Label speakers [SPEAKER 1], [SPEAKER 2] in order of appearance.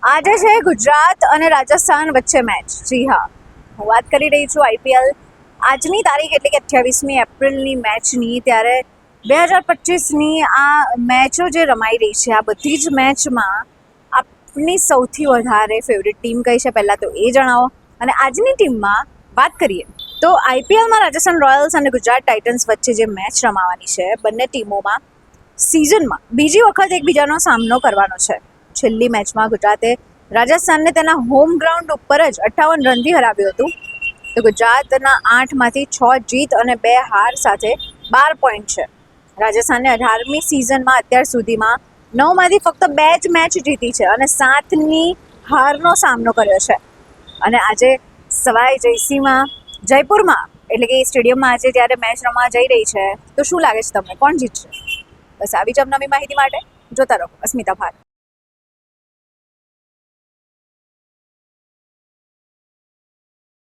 [SPEAKER 1] આજે છે ગુજરાત અને રાજસ્થાન વચ્ચે મેચ. જી હા, હું વાત કરી રહી છું આઈપીએલ આજની તારીખ એટલે કે 28મી એપ્રિલની મેચની. ત્યારે 2025ની આ મેચો જે રમાઈ રહી છે, આ બધી જ મેચમાં આપની સૌથી વધારે ફેવરિટ ટીમ કઈ છે પહેલાં તો એ જણાવો. અને આજની ટીમમાં વાત કરીએ તો આઈપીએલમાં રાજસ્થાન રોયલ્સ અને ગુજરાત ટાઇટન્સ વચ્ચે જે મેચ રમાવાની છે, બંને ટીમોમાં સિઝનમાં બીજી વખત એકબીજાનો સામનો કરવાનો છે. છેલ્લી મેચમાં ગુજરાતે રાજસ્થાનને તેના હોમ ગ્રાઉન્ડ ઉપર જ 58 રનથી હરાવ્યું હતું. તો ગુજરાતના 8માંથી 6 જીત અને 2 હાર સાથે 12 પોઈન્ટ છે. રાજસ્થાને 18મી સિઝનમાં અત્યાર સુધીમાં 9માંથી ફક્ત 2 જ મેચ જીતી છે અને 7ની હારનો સામનો કર્યો છે. અને આજે સવાઈ જયસિંહમાં જયપુરમાં એટલે કે સ્ટેડિયમમાં આજે જ્યારે મેચ રમવા જઈ રહી છે, તો શું લાગે છે તમને કોણ જીતશે? બસ આવી જ નવી માહિતી માટે જોતા રહો અસ્મિતા ભારત.